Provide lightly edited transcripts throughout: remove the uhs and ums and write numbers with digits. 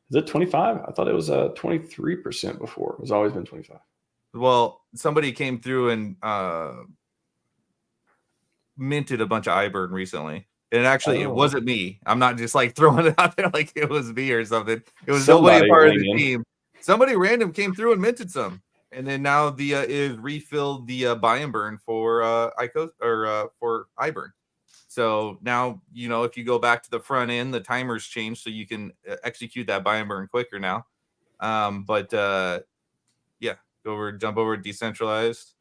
Is it 25? I thought it was 23% before. It's always been 25. Well, somebody came through and minted a bunch of iBurn recently. And actually, it wasn't me. I'm not just like throwing it out there like it was me or something. It was nobody part of the team. Somebody random came through and minted some. And then now the is refilled the buy and burn for Icos or for iBurn. So now, you know, if you go back to the front end, the timers change so you can execute that buy and burn quicker now. Yeah, jump over decentralized.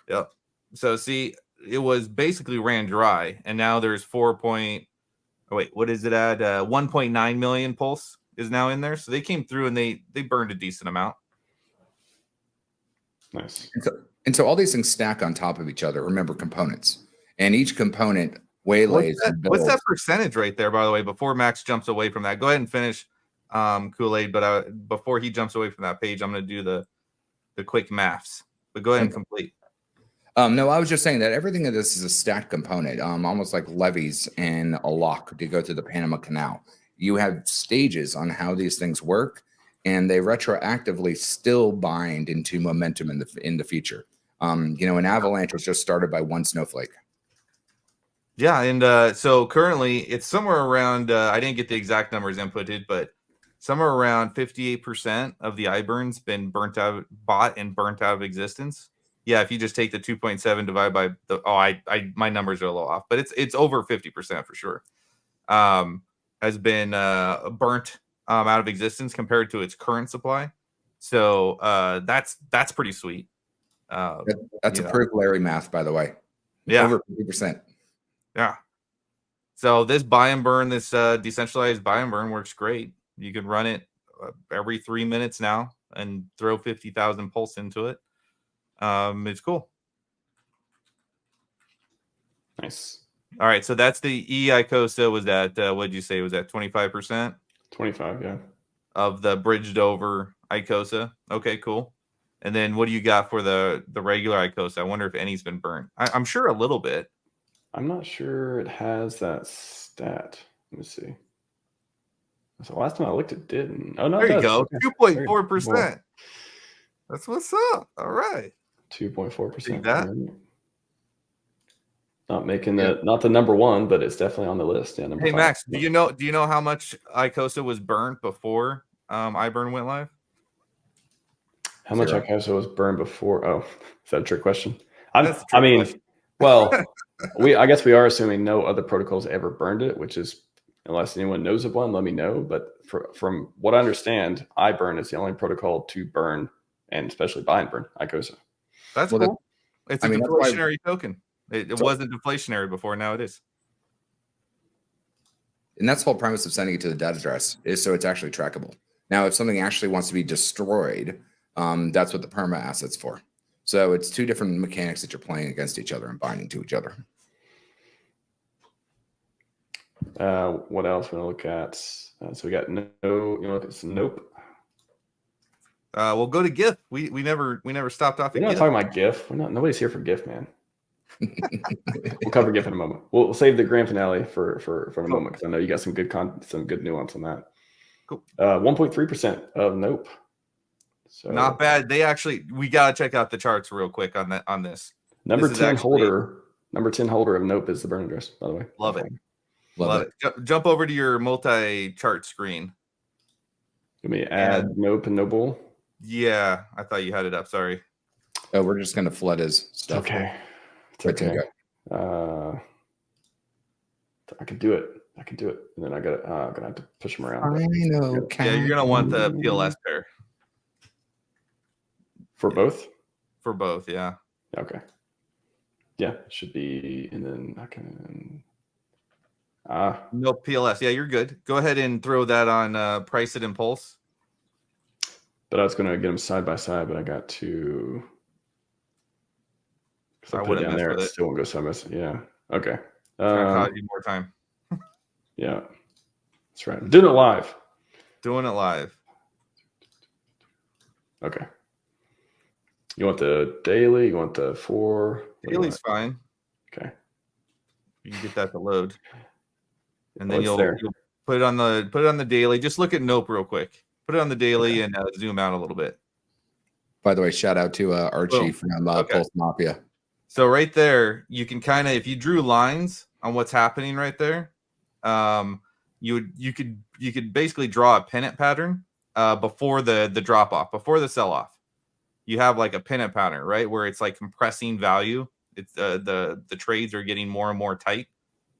Yep. So see, it was basically ran dry, and now there's 1.9 million pulse is now in there. So they came through and they burned a decent amount. Nice. And so all these things stack on top of each other. Remember, components, and each component waylays. What's that percentage right there, by the way? Before Max jumps away from that, go ahead and finish Kool-Aid. But before he jumps away from that page, I'm going to do the quick maths. But go ahead and complete. No, I was just saying that everything of this is a stacked component, almost like levees in a lock to go through the Panama Canal. You have stages on how these things work, and they retroactively still bind into momentum in the future. You know, an avalanche was just started by one snowflake. Yeah, and so currently it's somewhere around, I didn't get the exact numbers inputted, but somewhere around 58% of the iBurn's been bought and burnt out of existence. Yeah, if you just take the 2.7 divided by the my numbers are a little off, but it's over 50% for sure. Has been burnt out of existence compared to its current supply. So that's pretty sweet. That's approved Larry math, by the way. Yeah, over 50%. Yeah. So this buy and burn, this decentralized buy and burn works great. You can run it every 3 minutes now and throw 50,000 pulse into it. It's cool. Nice. All right, so that's the Iosa. Was that what did you say? Was that 25%? 25, yeah. Of the bridged over Iosa. Okay, cool. And then what do you got for the regular Iosa? I wonder if any's been burnt. I'm sure a little bit. I'm not sure it has that stat. Let me see. So last time I looked, it didn't. Oh no, there it you does. go. 2.4%. That's what's up. All right. 2.4%. Not making not the number one, but it's definitely on the list. Yeah, number 5. Max, do you know how much Iosa was burnt before iBurn went live? How much Iosa was burned before? Oh, is that a trick question? Question. Well, I guess we are assuming no other protocols ever burned it, which is, unless anyone knows of one, let me know. But from what I understand, iBurn is the only protocol to burn, and especially buy and burn Iosa. That's cool. It's a deflationary token. It wasn't deflationary before. Now it is. And that's the whole premise of sending it to the debt address, is so it's actually trackable. Now, if something actually wants to be destroyed, that's what the Perma asset's for. So it's two different mechanics that you're playing against each other and binding to each other. What else we're gonna look at? So we got look at some Nope. We'll go to GIF. We never stopped off. We're not talking about GIF. Nobody's here for GIF, man. We'll cover GIF in a moment. We'll save the grand finale for a moment, because I know you got some good nuance on that. Cool. 1.3% of Nope. So not bad. We gotta check out the charts real quick on this. Number 10 holder of Nope is the burn address, by the way. Love it. Love it. Jump over to your multi-chart screen. Let me add Nope and Noble. Yeah, I thought you had it up. Sorry. Oh, we're just gonna flood his stuff. Okay. It's okay. I can do it. And then I'm gonna have to push them around. I know. Yeah, you're gonna want the PLS pair. For both? For both, yeah. Okay. Yeah, it should be, and then I can no PLS. Yeah, you're good. Go ahead and throw that on price it in Pulse. But I was gonna get them side by side, but I got to I put it down there, it still won't go side by side. Yeah. Okay. Cause you more time. Yeah. That's right. Doing it live. Okay. You want the daily? You want the 4? Daily's fine. Okay. You can get that to load. And then Put it on the daily. Just look at Nope real quick. Put it on the daily and zoom out a little bit. By the way, shout out to Archie from Pulse Mafia. So right there, you can kind of, if you drew lines on what's happening right there, you could basically draw a pennant pattern before the drop off, before the sell off. You have like a pennant pattern, right, where it's like compressing value. It's the trades are getting more and more tight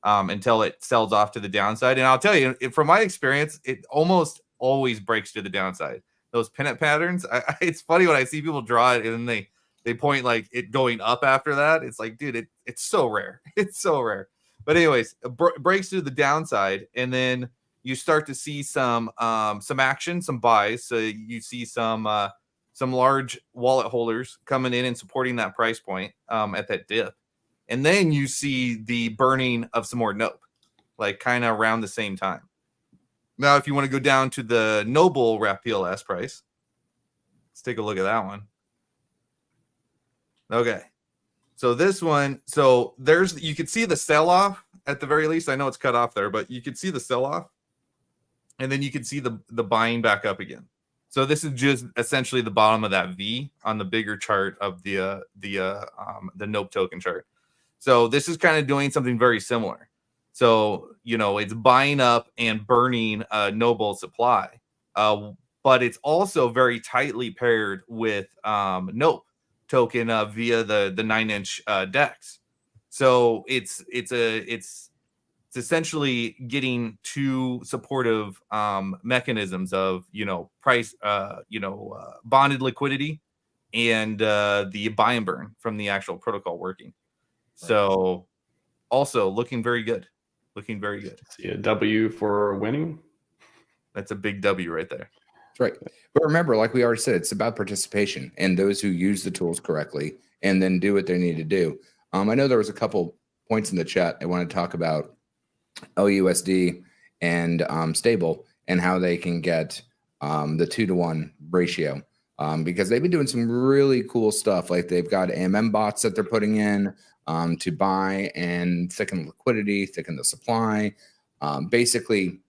until it sells off to the downside. And I'll tell you, from my experience, it almost always breaks to the downside. Those pennant patterns, it's funny when I see people draw it and then they point like it going up after that. It's like, dude, it's so rare. It's so rare. But anyways, it breaks to the downside, and then you start to see some action, some buys. So you see some large wallet holders coming in and supporting that price point at that dip. And then you see the burning of some more Nope, like kind of around the same time. Now, if you want to go down to the Noble Wrap PLS price, let's take a look at that one. Okay. So this one, so you could see the sell-off at the very least. I know it's cut off there, but you could see the sell-off. And then you could see the buying back up again. So this is just essentially the bottom of that V on the bigger chart of the Nope token chart. So this is kind of doing something very similar. So, it's buying up and burning Noble supply, but it's also very tightly paired with Nope token via the 9-inch DEX. So it's essentially getting two supportive mechanisms of price, bonded liquidity and the buy and burn from the actual protocol working. So also looking very good. Looking very good. See a W for winning. That's a big W right there. That's right. But remember, like we already said, it's about participation and those who use the tools correctly and then do what they need to do. I know there was a couple points in the chat I want to talk about LUSD and Stable and how they can get the 2-to-1 ratio because they've been doing some really cool stuff. Like they've got AMM bots that they're putting in to buy and thicken liquidity, thicken the supply, basically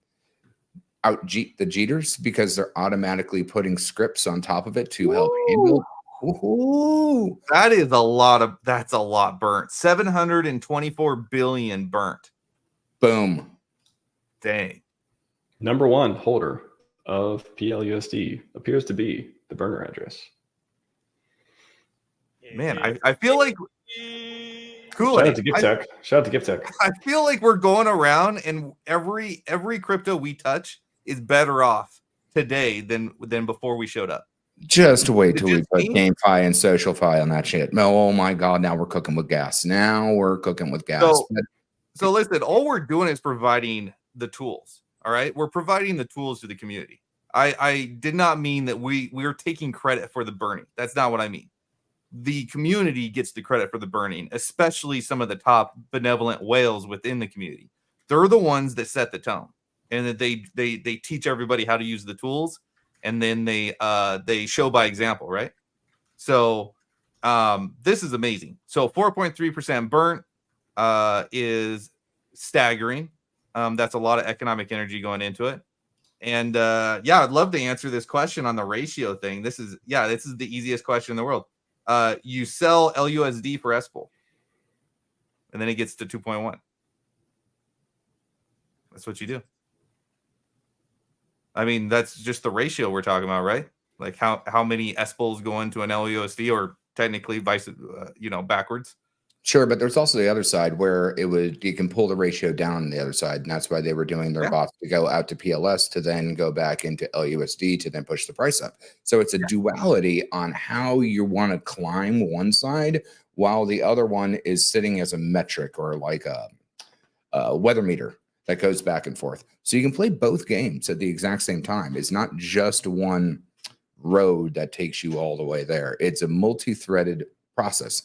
out-jeet the jeeters because they're automatically putting scripts on top of it to help handle. Ooh. That's a lot burnt. 724 billion burnt. Boom. Dang. Number one holder of PLUSD appears to be the burner address. Man, I feel like cool. Shout out to Gift Tech. I feel like we're going around and every crypto we touch is better off today than before we showed up. Just wait till we put GameFi and SocialFi on that shit. Oh my God, now we're cooking with gas. So listen, all we're doing is providing the tools. All right. We're providing the tools to the community. I did not mean that we're taking credit for the burning. That's not what I mean. The community gets the credit for the burning, especially some of the top benevolent whales within the community. They're the ones that set the tone, and that they teach everybody how to use the tools, and then they show by example, right? So this is amazing. So 4.3% burnt is staggering. That's a lot of economic energy going into it. And I'd love to answer this question on the ratio thing. This is the easiest question in the world. You sell LUSD for SPOL, and then it gets to 2.1. That's what you do. I mean, that's just the ratio we're talking about, right? Like how many SPOLs go into an LUSD, or technically backwards. Sure, but there's also the other side where you can pull the ratio down on the other side, and that's why they were doing their bots to go out to PLS to then go back into LUSD to then push the price up. So it's a duality on how you want to climb one side while the other one is sitting as a metric or like a weather meter that goes back and forth. So you can play both games at the exact same time. It's not just one road that takes you all the way there. It's a multi-threaded process.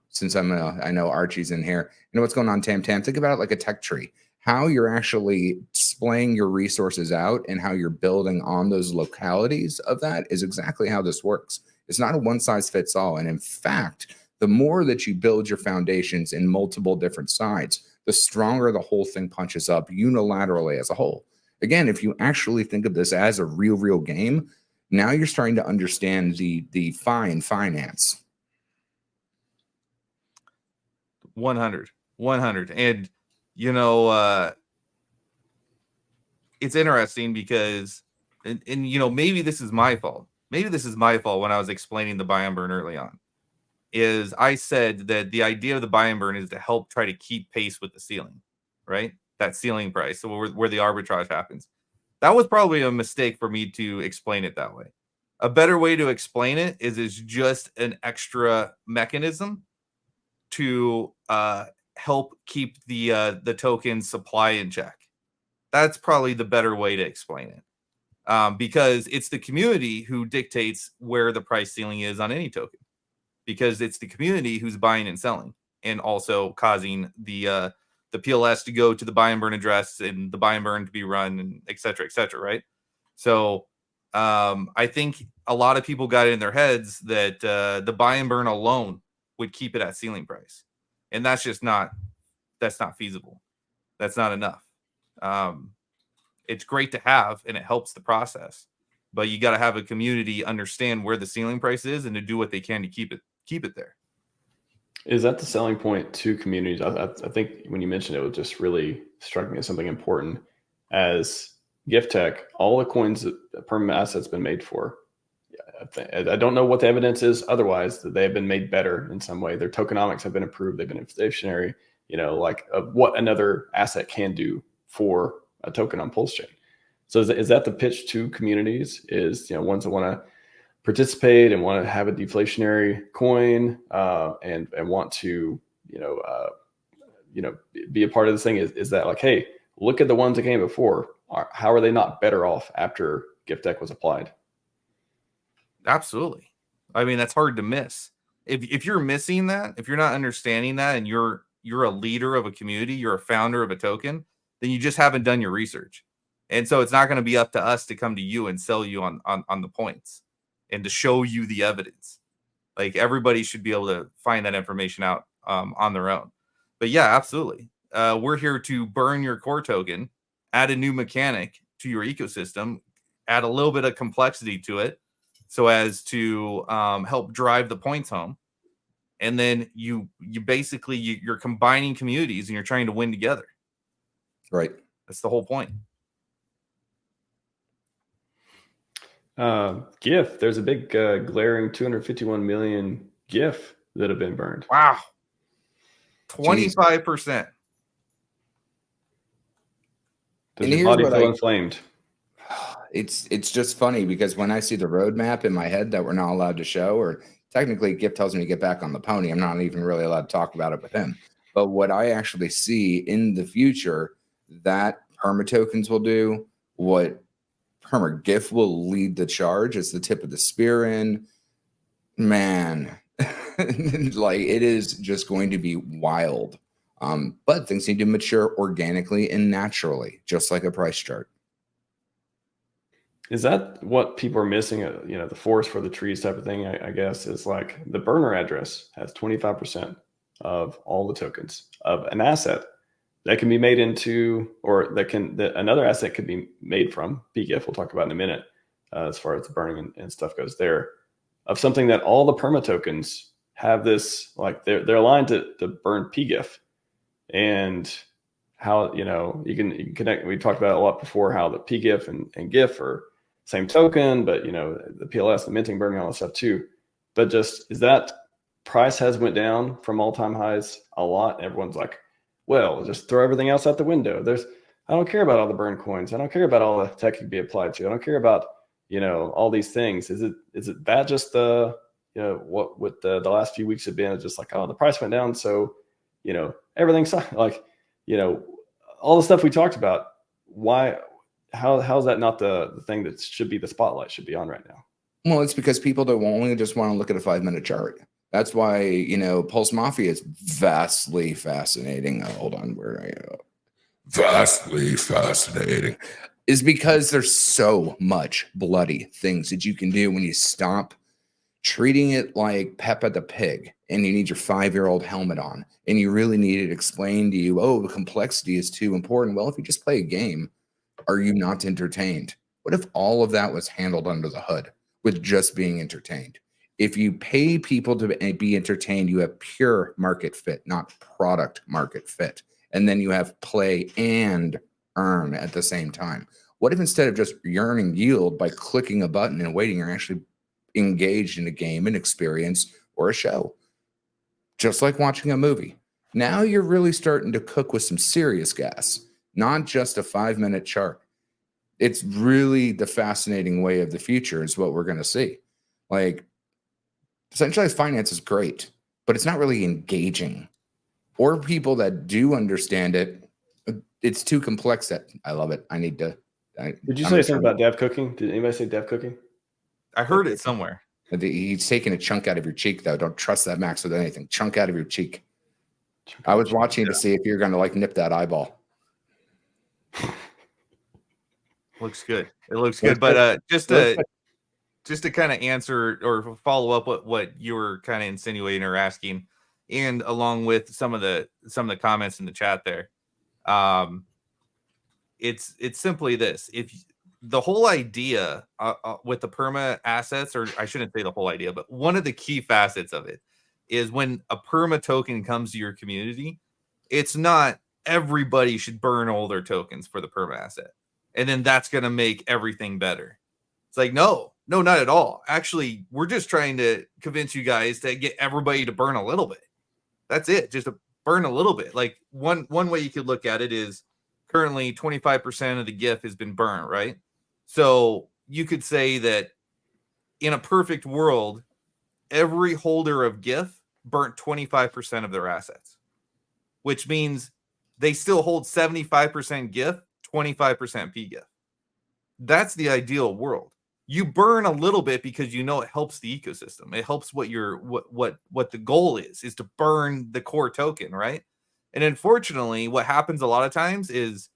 Since I know Archie's in here, you know what's going on, Tam? Think about it like a tech tree. How you're actually displaying your resources out and how you're building on those localities of that is exactly how this works. It's not a one size fits all. And in fact, the more that you build your foundations in multiple different sides, the stronger the whole thing punches up unilaterally as a whole. Again, if you actually think of this as a real game, now you're starting to understand the fine finance. 100. And, it's interesting because, and maybe this is my fault. Maybe this is my fault when I was explaining the buy and burn early on. Is I said that the idea of the buy and burn is to help try to keep pace with the ceiling, right? That ceiling price, so where the arbitrage happens. That was probably a mistake for me to explain it that way. A better way to explain it is just an extra mechanism to help keep the token supply in check. That's probably the better way to explain it, because it's the community who dictates where the price ceiling is on any token, because it's the community who's buying and selling, and also causing the PLS to go to the buy and burn address and the buy and burn to be run, and et cetera, right? So I think a lot of people got it in their heads that the buy and burn alone would keep it at ceiling price. And that's not feasible. That's not enough. It's great to have, and it helps the process, but you got to have a community understand where the ceiling price is and to do what they can to keep it there. Is that the selling point to communities? I think when you mentioned it, it just really struck me as something important. As gift tech, all the coins that Perma asset's been made for, I don't know what the evidence is otherwise, that they have been made better in some way. Their tokenomics have been improved. They've been inflationary, what another asset can do for a token on PulseChain. So is that the pitch to communities? Is, ones that want to participate and want to have a deflationary coin and want to, be a part of this thing? Is that like, hey, look at the ones that came before. How are they not better off after gift tech was applied? Absolutely. I mean, that's hard to miss. If you're missing that, if you're not understanding that, and you're a leader of a community, you're a founder of a token, then you just haven't done your research. And so it's not going to be up to us to come to you and sell you on the points and to show you the evidence. Like, everybody should be able to find that information out on their own. But yeah, absolutely. We're here to burn your core token, add a new mechanic to your ecosystem, add a little bit of complexity to it, so as to help drive the points home. And then you basically you're combining communities and you're trying to win together. Right. That's the whole point. GIF. There's a big glaring 251 million GIF that have been burned. Wow. 25%. Does your body feel inflamed? It's just funny because when I see the roadmap in my head that we're not allowed to show, or technically GIF tells me to get back on the pony, I'm not even really allowed to talk about it with him. But what I actually see in the future that Perma tokens will do, what Perma GIF will lead the charge as the tip of the spear in, man, like, it is just going to be wild. But things need to mature organically and naturally, just like a price chart. Is that what people are missing? The forest for the trees type of thing, I guess, is like the burner address has 25% of all the tokens of an asset that can be made into, or that another asset could be made from. PGIF, we'll talk about in a minute, as far as the burning and stuff goes there, of something that all the Perma tokens have this, like they're aligned to burn PGIF. And how, you can connect. We talked about a lot before how the PGIF and GIF are same token, but the PLS, the minting, burning, all that stuff too. But just, is that price has went down from all-time highs a lot. And everyone's like, well, just throw everything else out the window. I don't care about all the burn coins. I don't care about all the tech can be applied to. I don't care about, all these things. Is it that just the last few weeks have been just like, oh, the price went down. So, everything's like, all the stuff we talked about. Why, how's that not the thing that should be the spotlight should be on right now? Well, it's because people don't only just want to look at a 5-minute chart. That's why, Pulse Mafia is vastly fascinating. Hold on, where are you? Vastly fascinating is because there's so much bloody things that you can do when you stop treating it like Peppa the Pig and you need your 5-year-old helmet on and you really need it explained to you. Oh, the complexity is too important. Well, if you just play a game, Are you not entertained? What if all of that was handled under the hood with just being entertained? If you pay people to be entertained, you have pure market fit, not product market fit. And then you have play and earn at the same time. What if instead of just earning yield by clicking a button and waiting, you're actually engaged in a game, an experience, or a show? Just like watching a movie. Now you're really starting to cook with some serious gas, not just a 5-minute chart. It's really the fascinating way of the future is what we're going to see. Like, decentralized finance is great, but it's not really engaging. Or people that do understand it, it's too complex. That I love it. I need to. Did you say something about dev cooking? Did anybody say dev cooking? I heard it somewhere. He's taking a chunk out of your cheek, though. Don't trust that Max with anything. Chunk out of your cheek. I was watching to see if you're going to like nip that eyeball. Looks good. It looks good. But just to kind of answer or follow up what you were kind of insinuating or asking, and along with some of the comments in the chat there, it's simply this: if the whole idea with the perma assets, or I shouldn't say the whole idea, but one of the key facets of it is when a perma token comes to your community, it's not everybody should burn all their tokens for the perma asset, and then that's going to make everything better. It's like, no, not at all. Actually, we're just trying to convince you guys to get everybody to burn a little bit. That's it. Just to burn a little bit. Like one way you could look at it is currently 25% of the GIF has been burned, right? So you could say that in a perfect world, every holder of GIF burnt 25% of their assets, which means they still hold 75% GIF, 25% PGIF. That's the ideal world. You burn a little bit because you know it helps the ecosystem. It helps what the goal is to burn the core token, right? And unfortunately, what happens a lot of times is,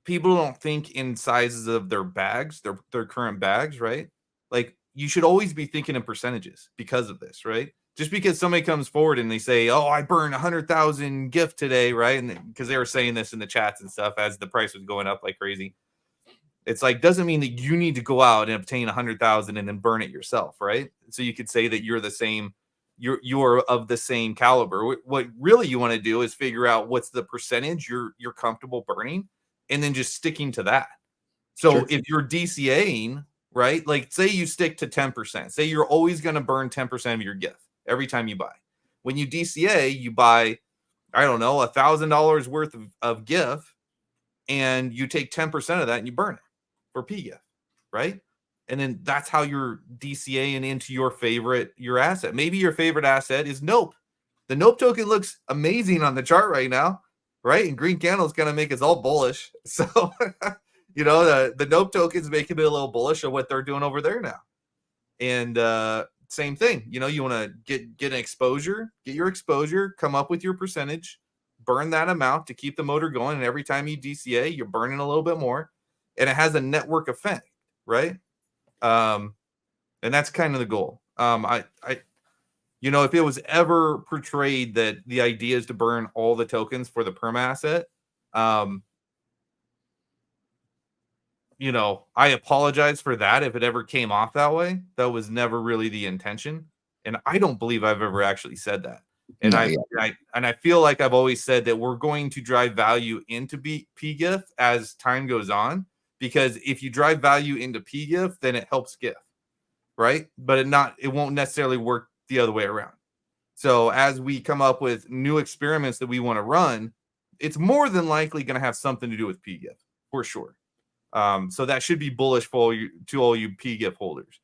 people don't think in sizes of their bags, their current bags, right? Like, you should always be thinking in percentages because of this, right? Just because somebody comes forward and they say, oh, I burned 100,000 GIF today, right? And because they were saying this in the chats and stuff as the price was going up like crazy. It's like, doesn't mean that you need to go out and obtain 100,000 and then burn it yourself, right? So you could say that you're the same, you're of the same caliber. What really you want to do is figure out what's the percentage you're comfortable burning, and then just sticking to that. So sure. If you're DCAing, right? Like, say you stick to 10%. Say you're always going to burn 10% of your GIF every time you buy. When you DCA, you buy, I don't know, $1,000 worth of GIF, and you take 10% of that and you burn it for PGIF, right? And then that's how you're DCAing into your asset. Maybe your favorite asset is Nope. The Nope token looks amazing on the chart right now, right? And green candle is going to make us all bullish. So, the Nope token is making it a little bullish of what they're doing over there now. And same thing, you want to get an exposure, get your exposure, come up with your percentage, burn that amount to keep the motor going. And every time you DCA, you're burning a little bit more. And it has a network effect, right? And that's kind of the goal. If it was ever portrayed that the idea is to burn all the tokens for the perma asset, I apologize for that if it ever came off that way. That was never really the intention. And I don't believe I've ever actually said that. And I feel like I've always said that we're going to drive value into PGIF as time goes on, because if you drive value into PGIF, then it helps GIF, right? But it won't necessarily work the other way around. So as we come up with new experiments that we want to run, it's more than likely going to have something to do with PGIF for sure. So that should be bullish for all you PGIF holders.